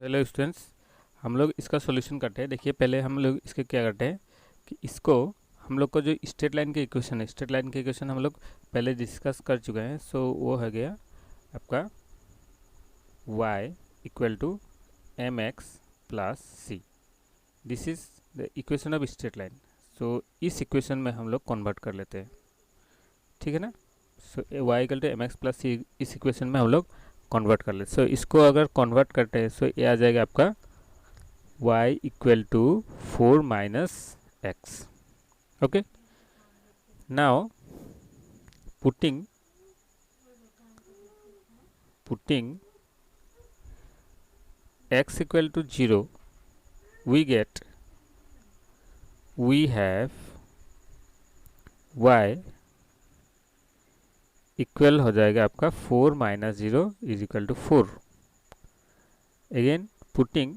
Hello students, हम लोग इसका सॉल्यूशन करते हैं। देखिए, पहले हम लोग इसके क्या करते हैं कि इसको हम लोग को जो स्ट्रेट लाइन की इक्वेशन है, स्ट्रेट लाइन की इक्वेशन हम लोग पहले डिस्कस कर चुके हैं। सो वो हो गया आपका y equal to M x plus c. This is the equation of straight line. So इस इक्वेशन में हम लोग कन्वर्ट कर लेते हैं, ठीक है ना। So y equal to M x plus c, इस इक्वेशन में हम लोग कन्वर्ट कर लेते। सो इसको अगर कन्वर्ट करते हैं सो ये आ जाएगा आपका y equal to 4 minus x. Okay, now putting x equal to 0, we have y equal हो जाएगा आपका 4 minus 0 is equal to 4. Again putting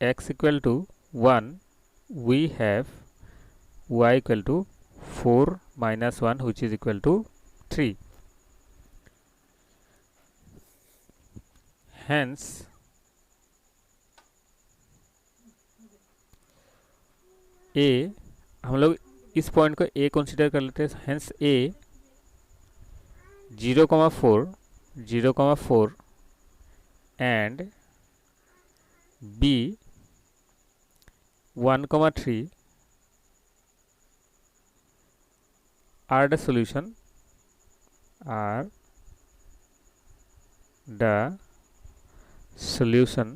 x equal to 1, we have y equal to 4 minus 1 which is equal to 3. Hence a, हम लोग इस point को a consider कर लेते हैं। Hence a 0,4 and b 1,3 are the solution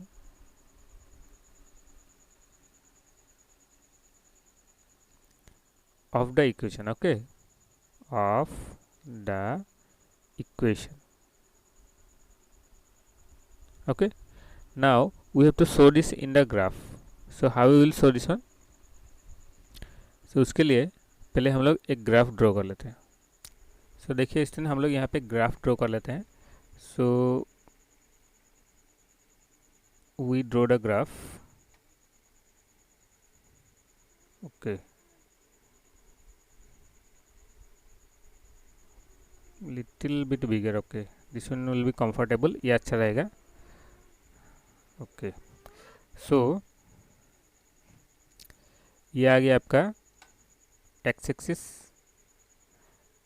of the equation. Okay, of the equation. Okay, now we have to show this in the graph. So how we will show this one? So उसके लिए पहले हम लोग एक graph draw कर लेते हैं। सो देखिए इस दिन हम लोग यहाँ पे ग्राफ ड्रॉ कर लेते हैं। So we draw the graph. Okay, little bit bigger. Okay, this one will be comfortable, ये अच्छा रहेगा। ओके, सो ये आ गया आपका एक्स एक्सिस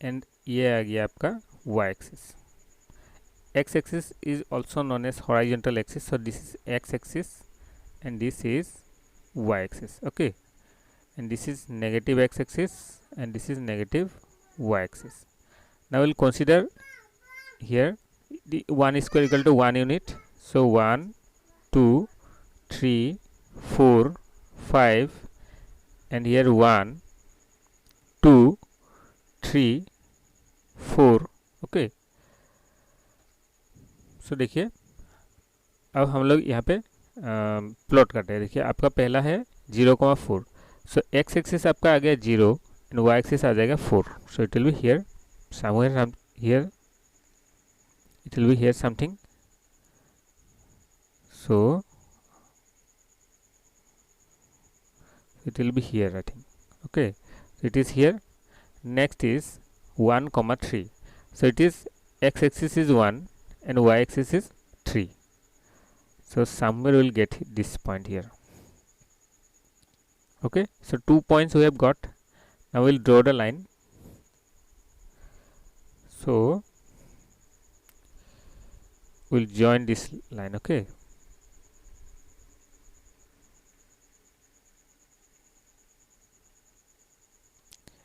एंड ये आ गया आपका Y axis. X axis is also known as horizontal axis. So this is X axis and this is Y axis. Okay, and this is negative x axis and this is negative y axis. Now we'll consider here the 1 square equal to 1 unit. So 1 2 3 4 5 and here 1 2 3 4. okay, so देखिए अब हम लोग यहाँ पे plot करते हैं। देखिए आपका पहला है 0,4. सो एक्स एक्सिस आपका आ गया 0 एंड वाई एक्सिस आ जाएगा 4. So it will be here somewhere, here it will be here something. So it will be here, I think. Okay, so it is here. Next is 1,3. so it is x axis is 1 and y axis is 3. so somewhere we will get this point here. Okay, so 2 points we have got. Now we'll draw the line. So we'll join this line. Okay,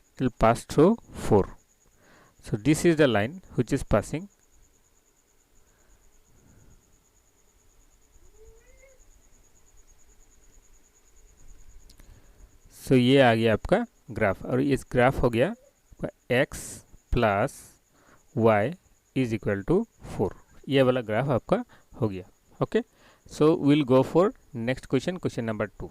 it will pass through 4. So this is the line which is passing. सो ये आ गया आपका graph और इस graph हो गया x plus Y is equal to 4. ये वाला ग्राफ आपका हो गया. Okay, so will go for next question, question number 2.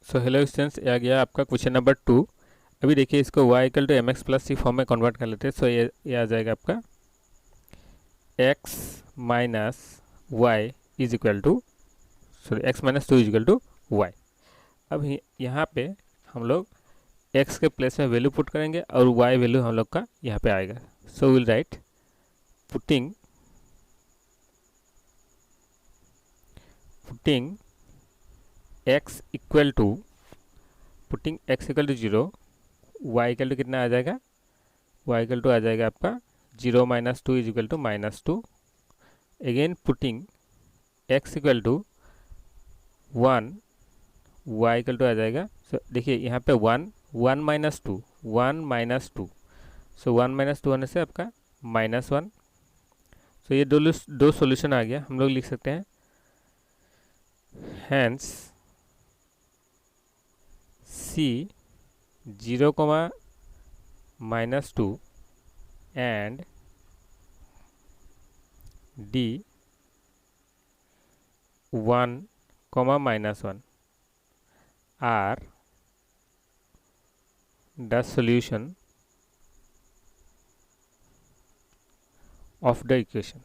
So hello students, ये आ गया आपका क्वेश्चन नंबर 2. अभी देखिए इसको y equal to M x plus C form में कन्वर्ट कर लेते हैं. सो ये आ जाएगा आपका x minus Y is equal to x minus 2 equal to Y. अब यहाँ पे हम लोग x के प्लेस में वैल्यू पुट करेंगे और y वैल्यू हम लोग का यहाँ पे आएगा. So will write putting putting x equal to 0, y equal to कितना आ जाएगा, y इक्वल टू आ जाएगा आपका 0 minus 2 is equal to -2। Again putting x equal to 1, y equal to आ जाएगा, सो देखिए यहाँ पे 1 माइनस 2, 1 माइनस 2, सो 1 माइनस 2 होने से आपका -1। सो ये दो सॉल्यूशन आ गया। हम लोग लिख सकते हैं hence C 0, -2 and D 1, -1 are the solution of the equation.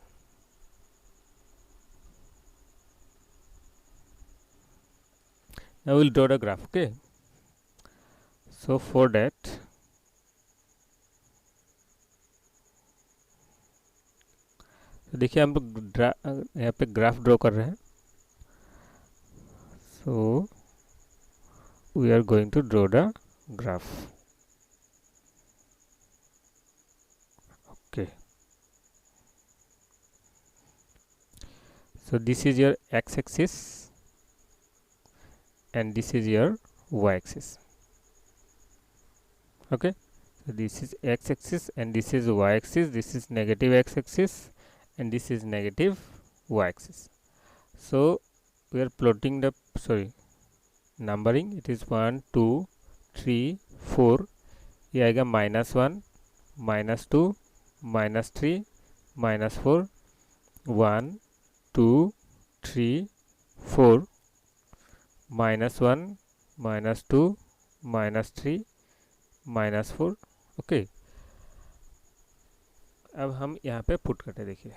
Now we'll draw the graph. Okay, so for that देखिए हम लोग यहाँ पे ग्राफ ड्रॉ कर रहे हैं। So we are going to draw the graph. Okay, so this is your x-axis and this is your y-axis. Okay, so this is x-axis and this is y-axis, this is negative x-axis and this is negative y-axis. So we are plotting the numbering, it is 1 2 3 4, ये आएगा -1 -2 -3 -4, 1 2 3 4, -1 -2 -3 -4। Okay, अब हम यहाँ पे put करते देखिए।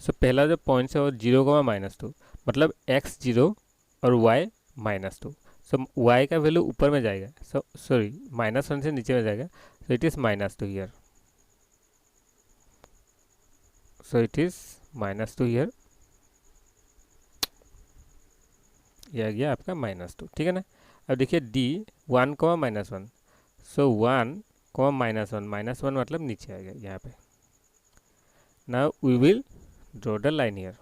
सो पहला जो पॉइंट है वो 0, -2, मतलब x 0 और y -2। सो y का वैल्यू ऊपर में जाएगा, -1 से नीचे में जाएगा, सो it is -2 here, so it is -2 here, ये आ गया आपका -2, ठीक है ना। अब देखिए D 1, -1, सो 1, -1 मतलब नीचे आ गया यहाँ पे। Now we will draw the line here.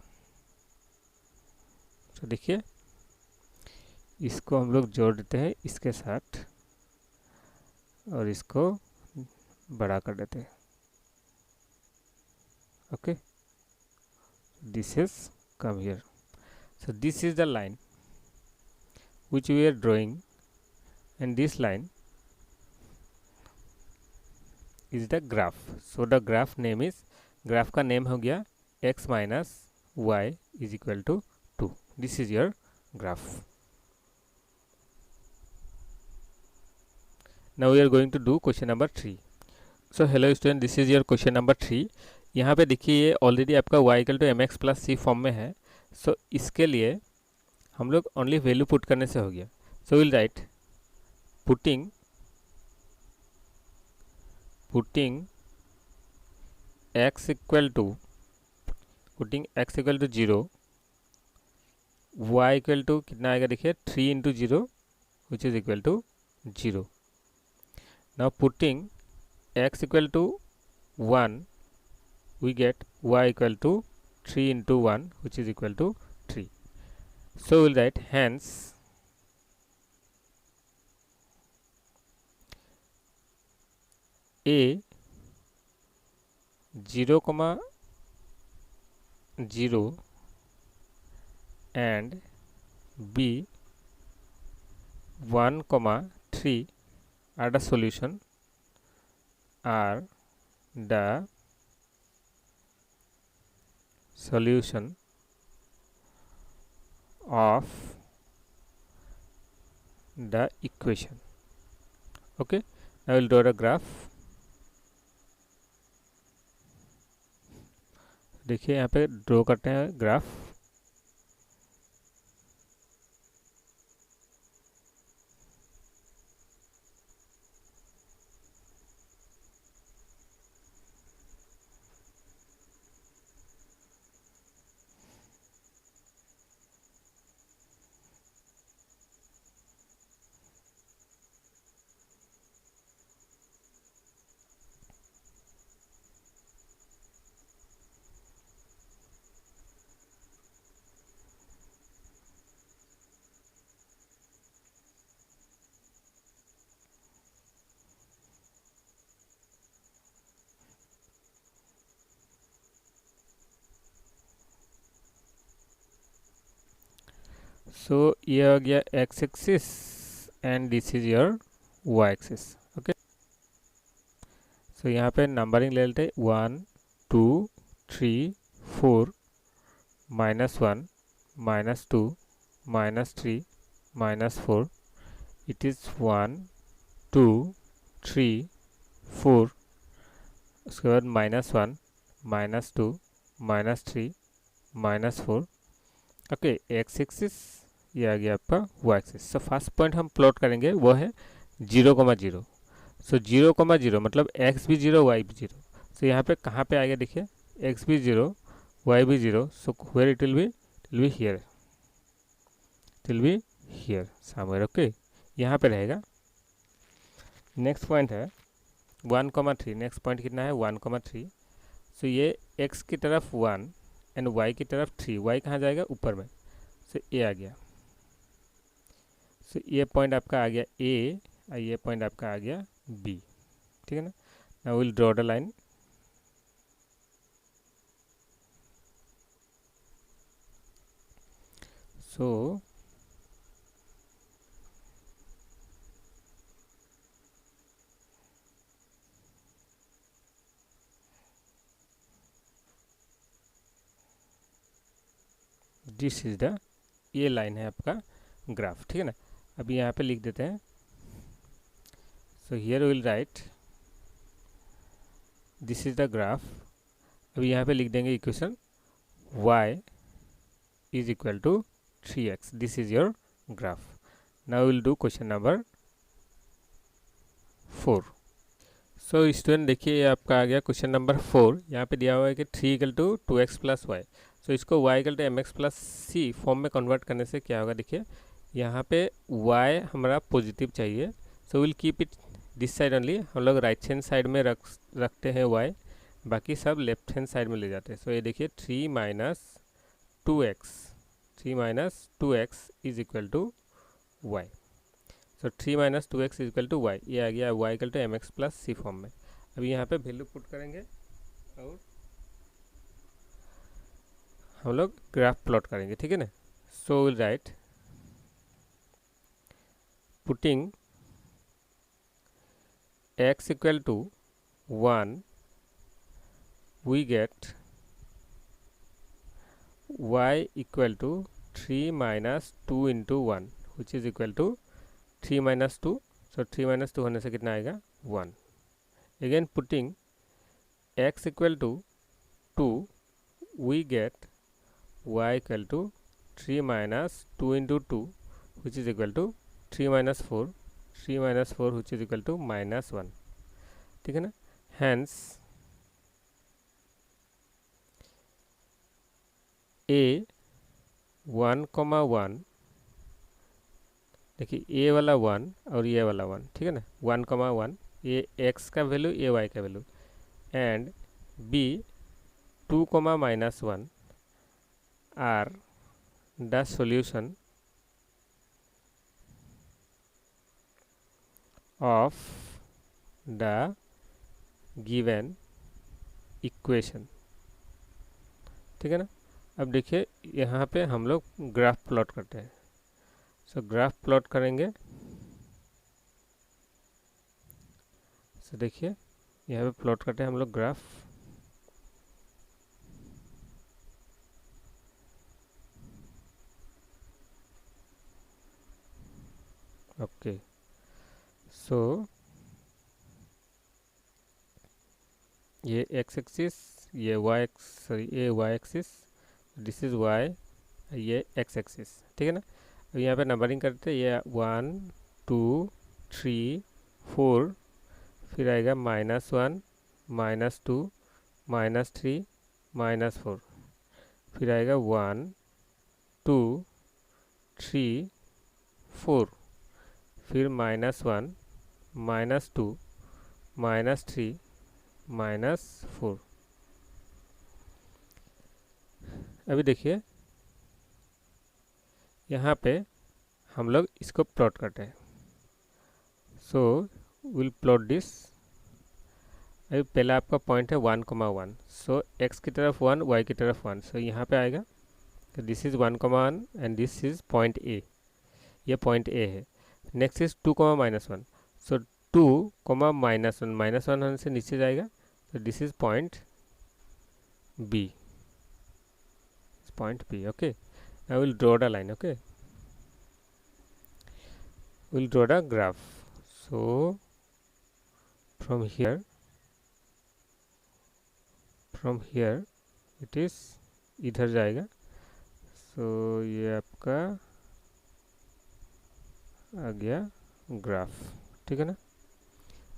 तो देखिए इसको हम लोग जोड़ देते हैं इसके साथ और इसको बड़ा कर देते हैं। Okay, this is come here, so this is the line which we are drawing, and this line is the graph. So the graph name is, graph का नेम हो गया x minus y is equal to 2. This is your graph. Now we are going to do question number 3. So hello student, this is your question number 3. यहाँ पे देखिए ये already आपका y equal to mx plus c form में है। सो इसके लिए हम लोग ओनली वैल्यू पुट करने से हो गया। So will write putting x equal to 0, y equal to कितना आएगा देखिए 3 into 0 which is equal to 0। Now putting x equal to 1, we get y equal to 3 into 1 which is equal to 3. So we'll write hence a 0, 0 and b 1, 3 are the solution of the equation. Okay, now we'll draw a graph. देखिए यहाँ पे draw करते हैं graph. सो ये हो गया x axis and this is your y axis. Okay, so यहाँ पे नंबरिंग ले लेते हैं 1 2 3 4 -1 -2 -3 -4। इट इज़ 1 2 3 4, उसके बाद -1 -2 -3 -4। ओके, एक्स एक्सिस ये आ गया आपका Y axis. So first point हम प्लॉट करेंगे वो है 0,0। सो 0,0 मतलब एक्स भी 0 वाई भी 0। सो यहाँ पे कहाँ पे आएगा देखिए, एक्स भी 0 वाई भी 0। So where it will be here, it will be here somewhere. Okay, यहाँ पे रहेगा। नेक्स्ट पॉइंट है 1,3। नेक्स्ट पॉइंट कितना है 1,3। सो ये x की तरफ 1 एंड y की तरफ 3। y कहाँ जाएगा ऊपर में, सो ये आ गया। सो ये पॉइंट आपका आ गया a और ये पॉइंट आपका आ गया b। ठीक है ना। Now will draw the line. So this is the, ये लाइन है आपका ग्राफ। ठीक है ना। अभी यहाँ पे लिख देते हैं। So here will write this is the graph. अभी यहाँ पे लिख देंगे equation y is equal to 3x। This is your graph. Now will do question number 4। So student देखिए, ये आपका आ गया क्वेश्चन नंबर 4। यहाँ पे दिया हुआ है कि 3 = 2x + y। सो इसको y = mx + c फॉर्म में कन्वर्ट करने से क्या होगा देखिए, यहाँ पे y हमारा पॉजिटिव चाहिए। So will keep it this side only. हम लोग राइट हैंड साइड में रखते हैं y, बाकी सब लेफ्ट हैंड साइड में ले जाते हैं। सो ये देखिए 3 - 2x, 3 - 2x is equal to y। सो 3 - 2x is equal to y। ये आ गया y = mx + c फॉर्म में। अभी यहाँ पे वैल्यू पुट करेंगे और हम लोग ग्राफ प्लॉट करेंगे। ठीक है ना। So will write putting x equal to 1, we get y equal to 3 - 2 × 1 which is equal to 3 - 2। So 3 - 2 होने से कितना आएगा 1। Again putting x equal to 2, we get y equal to 3 - 2 × 2 which is equal to 3 - 4, 3 - 4 which is equal to -1। ठीक है ना। Hence a 1,1, देखिए ए वाला 1 और ये वाला 1। ठीक है ना। 1,1 ये x का वैल्यू, ये y का value. And b 2, -1 are the solution of the given equation. ठीक है ना। अब देखिए यहाँ पे हम लोग ग्राफ प्लॉट करते हैं। सो ग्राफ प्लॉट करेंगे। सो देखिए यहाँ पे प्लॉट करते हैं हम लोग ग्राफ। ओके, सो ये x एक्सिस, ये y axis, this is y, ये x एक्सिस। ठीक है ना। अब यहाँ पे नंबरिंग करते हैं। ये 1 2 3 4, फिर आएगा -1 -2 -3 -4, फिर आएगा 1 2 3 4, फिर -1 -2 -3 -4। अभी देखिए यहाँ पे हम लोग इसको प्लॉट करते हैं। So will plot this. अभी पहला आपका पॉइंट है 1,1। सो x की तरफ 1, y की तरफ 1। सो यहाँ पे आएगा this is 1,1 and this is point A, ये पॉइंट ए है। नेक्स्ट इज 2,-1, सो 2,-1, -1 होने से नीचे जाएगा, तो this is point B, okay. I will draw the line, okay. We'll draw the graph. So from here it is इधर जाएगा, so ये आपका आ गया ग्राफ, ठीक है ना।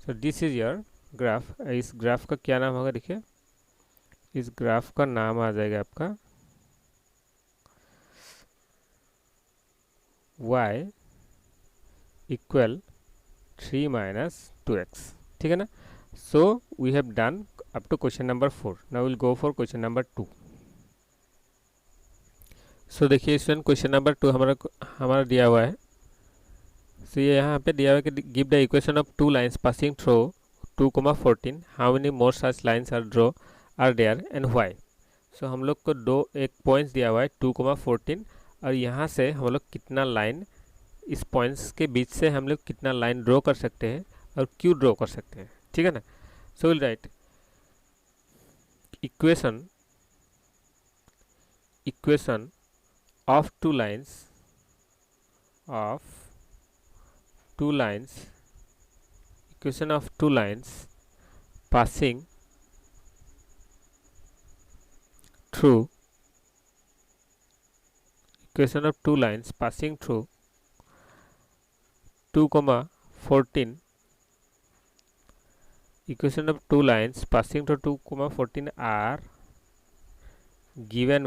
सो दिस इज योर ग्राफ। इस ग्राफ का क्या नाम होगा, देखिए इस ग्राफ का नाम आ जाएगा आपका y इक्वल 3 - 2x, ठीक है ना। So we have done up to question number 4। Now will go for question number 2। So देखिए स्टूडेंट, क्वेश्चन नंबर 2 हमारा दिया हुआ है। सो ये यहाँ पे दिया हुआ है कि give the equation of two lines passing through 2,14, how many more such lines are there and why. So हम लोग को एक पॉइंट्स दिया हुआ है 2,14, और यहाँ से हम लोग कितना लाइन, इस पॉइंट्स के बीच से हम लोग कितना लाइन ड्रॉ कर सकते हैं और क्यों ड्रॉ कर सकते हैं, ठीक है ना। So will right equation of two lines passing through 2,14, equation of two lines passing through 2,14 are given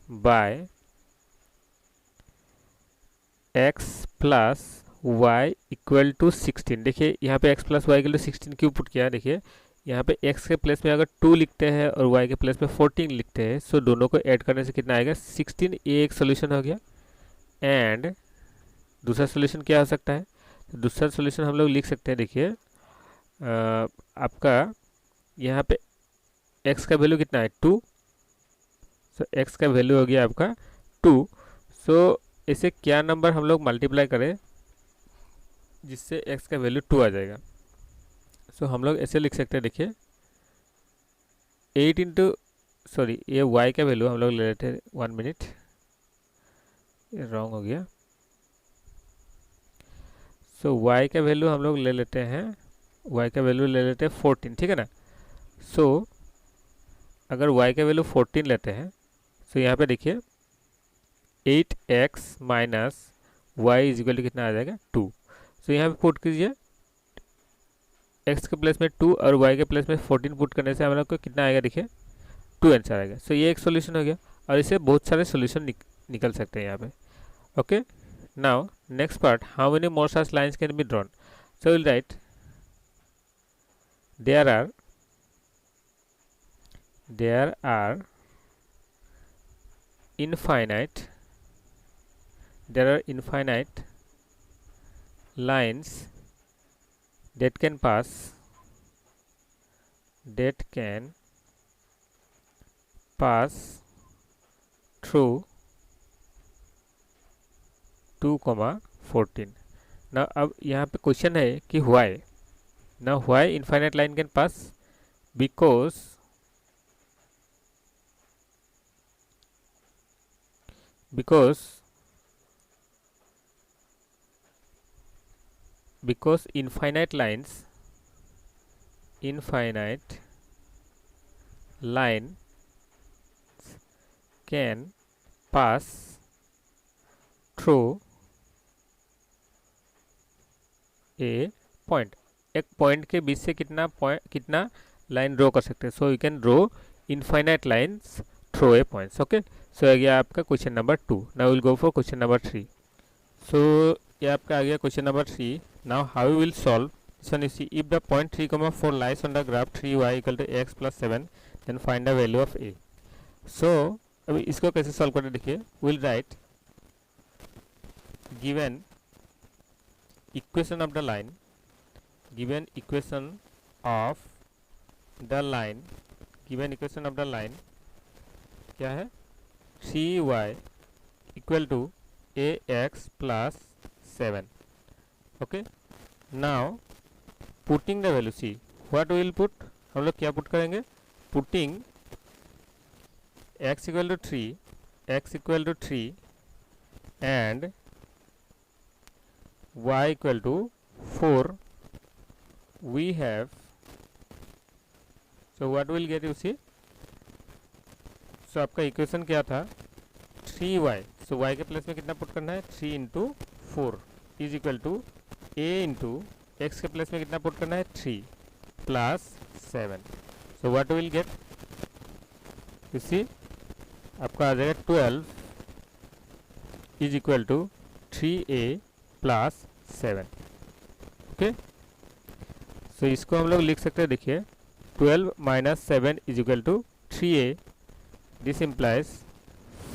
by x plus y equal to 16। देखिए यहाँ पे x plus y equal to 16 क्यों पुट किया है, देखिए यहाँ पे x के प्लेस में अगर 2 लिखते हैं और y के प्लेस में 14 लिखते हैं, सो दोनों को ऐड करने से कितना आएगा 16। ये एक सोल्यूशन हो गया। एंड दूसरा सोल्यूशन क्या हो सकता है, दूसरा सोल्यूशन हम लोग लिख सकते हैं, देखिए आपका यहाँ पे x का वैल्यू कितना है 2, सो x का वैल्यू हो गया आपका 2। सो इसे क्या नंबर हम लोग मल्टीप्लाई करें जिससे x का वैल्यू 2 आ जाएगा। सो हम लोग ऐसे लिख सकते हैं, देखिए 8 इंटू सॉरी ये y का वैल्यू हम लोग ले लेते हैं, 1 मिनट ये रॉन्ग हो गया। सो y का वैल्यू हम लोग ले लेते हैं, y का वैल्यू ले लेते हैं 14, ठीक है ना। सो अगर y का वैल्यू 14 लेते हैं, सो यहाँ पे देखिए 8x minus Y is equal to कितना आ जाएगा 2। सो यहाँ पे पुट कीजिए x के प्लेस में 2 और y के प्लेस में 14 पुट करने से हम लोग को कितना आएगा, देखिए 2 आंसर आएगा। सो ये एक सोल्यूशन हो गया, और इसे बहुत सारे सोल्यूशन निकल सकते हैं यहाँ पे, okay. Now next part, how many more such lines can be drawn. So will write there are infinite lines that can pass through 2,14। now अब यहाँ पे क्वेश्चन है कि why infinite line can pass, because infinite line can pass through a point। एक point के बीच से कितना लाइन ड्रॉ कर सकते हैं। So you can draw infinite lines through a points, okay. So आ गया आपका question number 2। Now will go for question number 3। So ये आपका आ गया question number 3। Now how you will solve this one. You see if the point 3,4 lies on the graph 3y equal to x plus 7, then find the value of a। So अभी इसको कैसे solve करते देखिए, will write given equation of the line, क्या है 3y equal to ax plus 7. Okay, now putting the value, see what will put, हम लोग क्या पुट करेंगे, putting x equal to 3, x equal to 3 and y equal to 4 we have, so what will get, you see, so आपका equation क्या था 3y, so y के place में कितना पुट करना है 3 into 4 is equal to a into x के place में कितना पुट करना है 3 plus 7. So what will get, you see आपका आ जाएगा 12 is equal to 3a plus 7. Okay, so इसको हम लोग लिख सकते हैं, देखिए 12 minus 7 is equal to 3a, this implies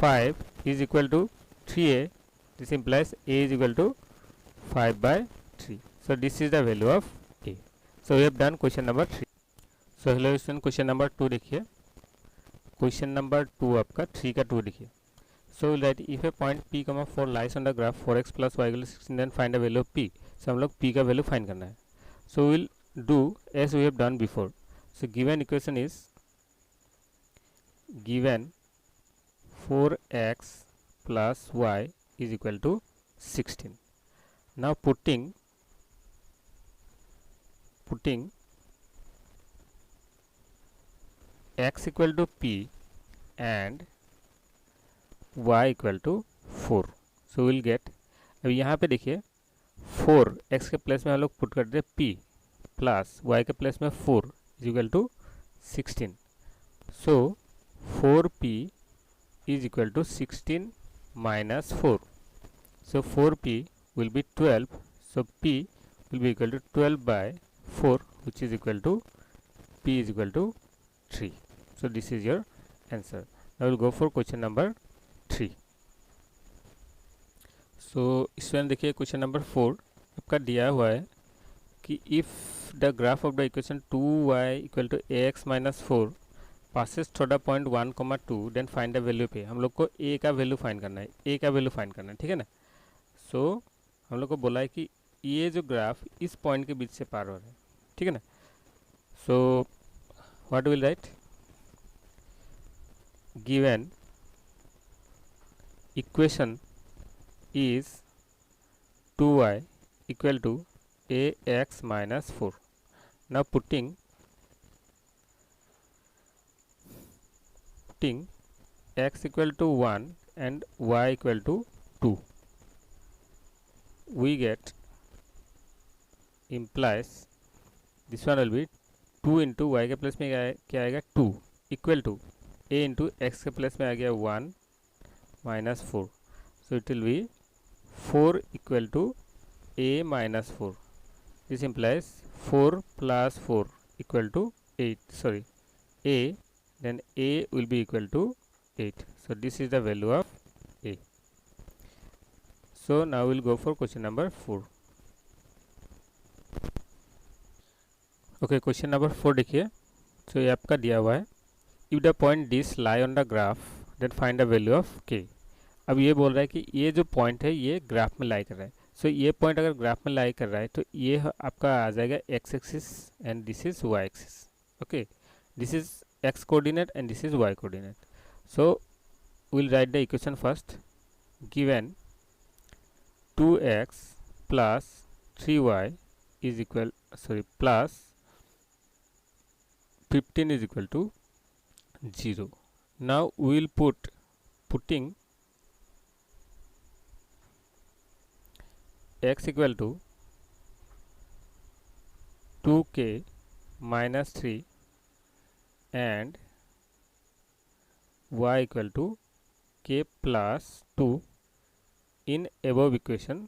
5 is equal to 3a, this implies a is equal to 5/3. So this is the value of a. So we have done question number 3. So hello student, question number 2 देखिए, question number 2 आपका 3 का 2 देखिए. So we'll write if a point p, 4 lies on the graph 4x plus y equal to 16, then find the value of p. So हम लोग p का value find करना है. So we'll do as we have done before. So given equation is given 4x plus y is equal to 16. Now putting x equal to p and y equal to 4. So we'll get, अब यहाँ पे देखिए 4 x के place में हम लोग put करते हैं p प्लस y के प्लेस में 4 is equal to 16. So 4p is equal to 16 minus 4. So 4p will be 12. So p will be equal to 12 by 4, which is equal to p is equal to 3. So this is your answer. Now we'll go for question number 3. So इसमें देखिए question number 4 आपका दिया हुआ है कि if the graph of the equation 2y equal to ax minus 4 passes through the point 1, 2, then find the value पे, हम लोग को a का वैल्यू फाइंड करना है, a का वैल्यू फाइंड करना है, ठीक है ना. सो हम लोग को बोला है कि ये जो ग्राफ इस पॉइंट के बीच से पार हो रहा है, ठीक है ना. So what will write, given equation is 2y equal to ax minus 4. Now putting x equal to 1 and y equal to 2, we get, implies this one will be 2 into y के प्लेस में क्या आएगा 2 equal to a into x के place में आ गया 1 minus 4. So it will be 4 equal to a minus 4. This implies 4 plus 4 equal to 8, sorry a, then a will be equal to 8. So this is the value of a. So now we'll go for question number 4. Okay, question number 4 देखिए. So ये आपका दिया हुआ है, if the point this lie on the graph then find the value of k. अब ये बोल रहा है कि ये जो पॉइंट है ये ग्राफ में लाई कर रहा है. सो ये पॉइंट अगर ग्राफ में लाई कर रहा है तो ये आपका आ जाएगा x axis and this is y axis. Okay, this is x coordinate and this is y coordinate. So we'll write the equation first. Given 2x plus 3y is equal, sorry, plus 15 is equal to 0. Now we will putting x equal to 2k minus 3 and y equal to k plus 2 in above equation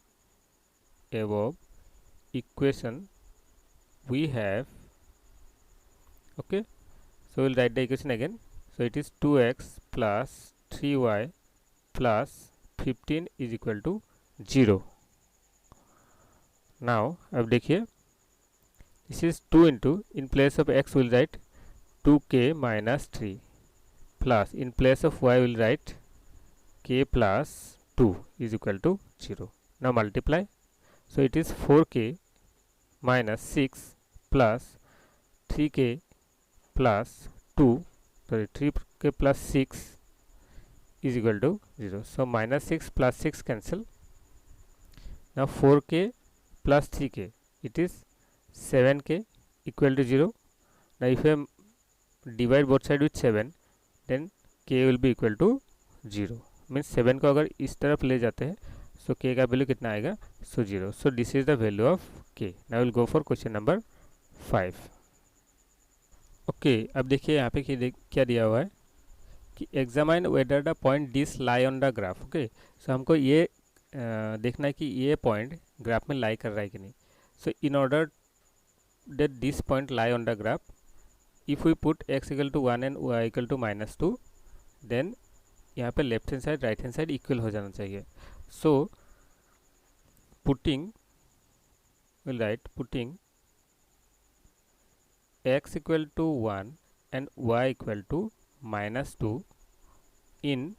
we have, okay, so we'll write the equation again. So it is 2x plus 3y plus 15 is equal to 0. Now अब देखिए, this is 2 into, in place of x we'll write 2k minus 3 plus in place of y will write k plus 2 is equal to 0. Now multiply. So it is 4k minus 6 plus 3k plus 2, sorry 3k plus 6 is equal to 0. So minus 6 plus 6 cancel. Now 4k plus 3k, it is 7k equal to 0. Now if I divide both side with 7, then k will be equal to 0. Means 7 को अगर इस तरफ ले जाते हैं सो k का value कितना आएगा, so 0. So this is the value of k. Now will go for question number 5. Okay, अब देखिए यहाँ पे क्या दिया हुआ है कि examine whether the point this lie on the graph. Okay, so हमको ये देखना है कि ये पॉइंट ग्राफ में लाई कर रहा है कि नहीं. So in order that this point lie on the graph, if we put x equal to 1 and y equal to -2, then यहाँ पे left hand side right hand side equal हो जाना चाहिए. So putting will write putting x equal to 1 and y equal to -2 in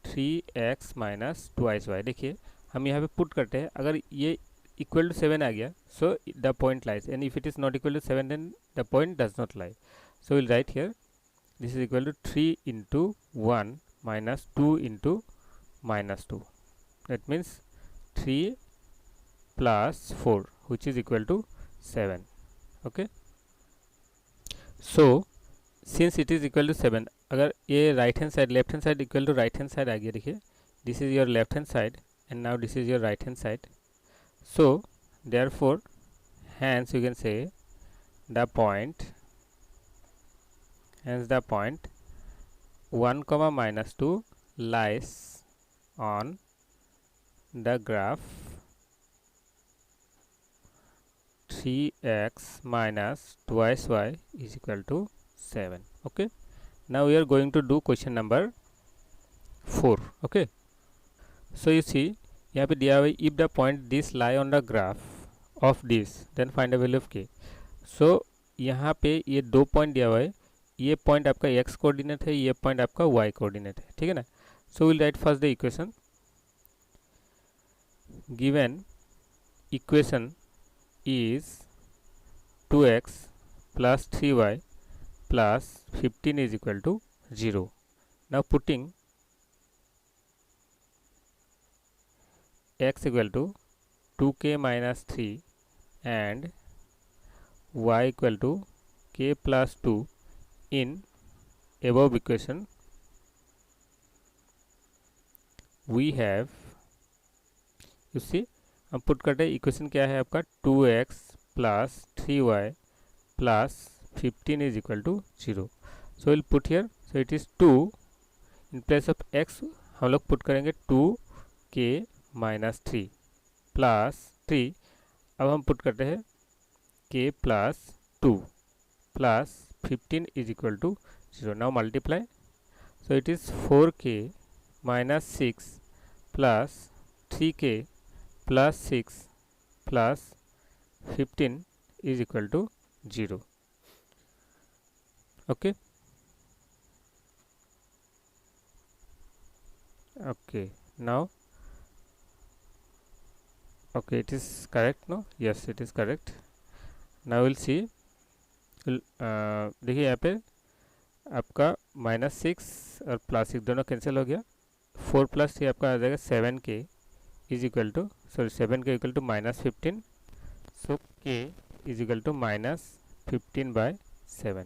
3x minus twice y. देखिए हम यहाँ पे put करते हैं, अगर ये इक्वल टू 7 आ गया so the point lies, and if it is not equal to 7 then the point does not lie. So will write here this is equal to 3 into 1 minus 2 into -2. That means 3 plus 4 which is equal to 7. Okay, so since it is equal to 7, अगर ये right hand side left hand side equal to right hand side आ गया, देखिए this is your left hand side and now this is your right hand side. So therefore hence you can say the point, hence the point 1 comma -2 lies on the graph 3x minus twice y is equal to 7. Okay, now we are going to do question number 4. Okay, so you see यहाँ पे दिया हुआ है if the point this lie on the graph of this then find the value of k. so यहाँ पे ये दो point दिया हुआ है, ये पॉइंट आपका x कोऑर्डिनेट है, ये पॉइंट आपका y कोऑर्डिनेट है. ठीक है ना. So will write first the equation. Given equation is 2x plus 3y plus 15 is equal to 0. Now putting x equal to 2k minus 3 and y equal to k plus 2 in above equation, we have, you see हम put करते हैं equation क्या है आपका 2x plus 3y plus 15 is equal to 0. So will put here, so it is 2 in place of x हम लोग put करेंगे 2k minus 3 plus 3. अब हम पुट करते हैं k plus 2 plus 15 is equal to 0. Now multiply. So it is 4k minus 6 plus 3k plus 6 plus 15 is equal to 0. Okay. Okay. Now, okay, it is correct. No? Yes, it is correct. Now we'll see. देखिए यहाँ पे आपका -6 और +6 दोनों cancel हो गया. 4 plus 3 आपका आ जाएगा 7k is equal to, sorry 7k equal to -15. So k is equal to -15/7.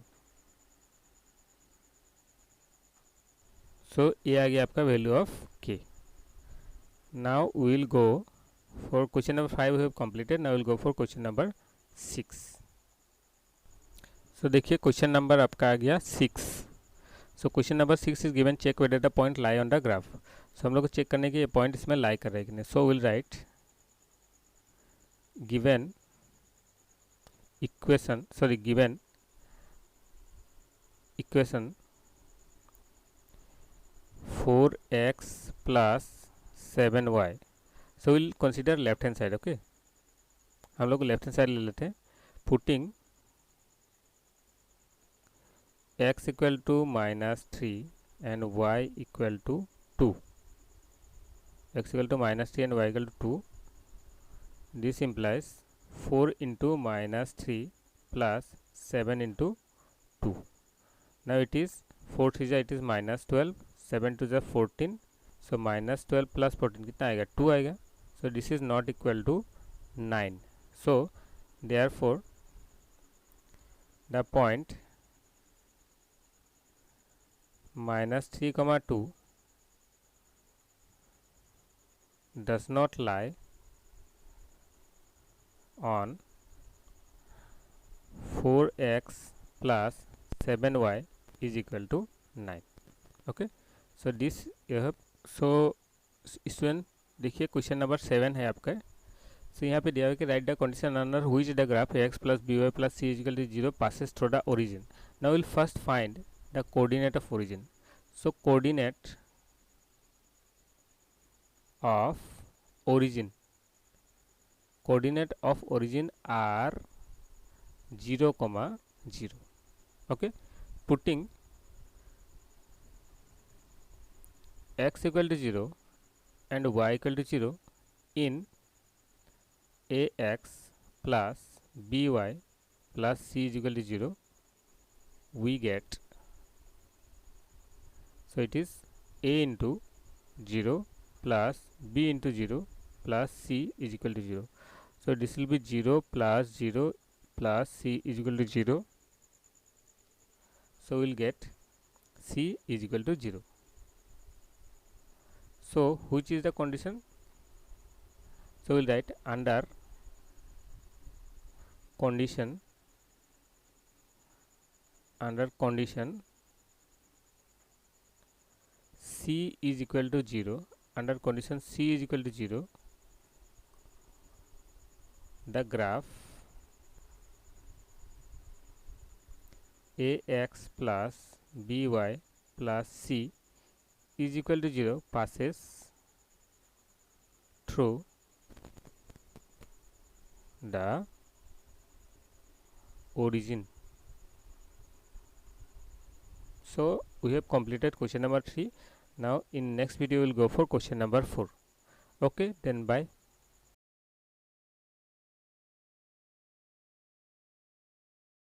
So ये आ गया आपका value of k. Now we will go for question number 5. We have completed. Now will go for question number 6. So देखिए question number आपका आ गया 6. So question number 6 is given check whether the point lie on the graph. So हम लोग को check करने के ये पॉइंट इसमें लाई कर रहे हैं कि नहीं. सो will write given equation, sorry given equation 4x plus 7y. So will consider left hand side. Okay, हम लोग लेफ्ट हैंड साइड ले लेते हैं. Putting x equal to -3 and y equal to 2. X equal to -3 and y equal to 2. This implies 4 into -3 plus 7 into 2. Now it is 4 3 it is -12, 7 to the 14. So -12 plus 14 कितना आएगा 2 आएगा. So this is not equal to 9. So therefore the point -3, 2 does not lie on 4x plus 7y is equal to 9. Okay, so this you have. So student देखिए question number 7 है आपका. So यहाँ पे दिया हुआ कि write the condition under which the graph x plus B Y plus C equal to 0 passes through the origin. Now we'll first find the coordinate of origin. So coordinate of origin are 0, 0. Okay, putting x equal to 0 and y equal to 0 in ax plus by plus c is equal to 0, we get, so it is a into 0 plus b into 0 plus c is equal to 0. So this will be 0 plus 0 plus c is equal to 0. So we'll get c is equal to 0. So which is the condition? So we'll write under condition c is equal to 0. Under condition c is equal to 0, the graph ax plus by plus c is equal to 0 passes through the origin. So we have completed question number 3. Now in next video we will go for question number 4. Okay, then bye.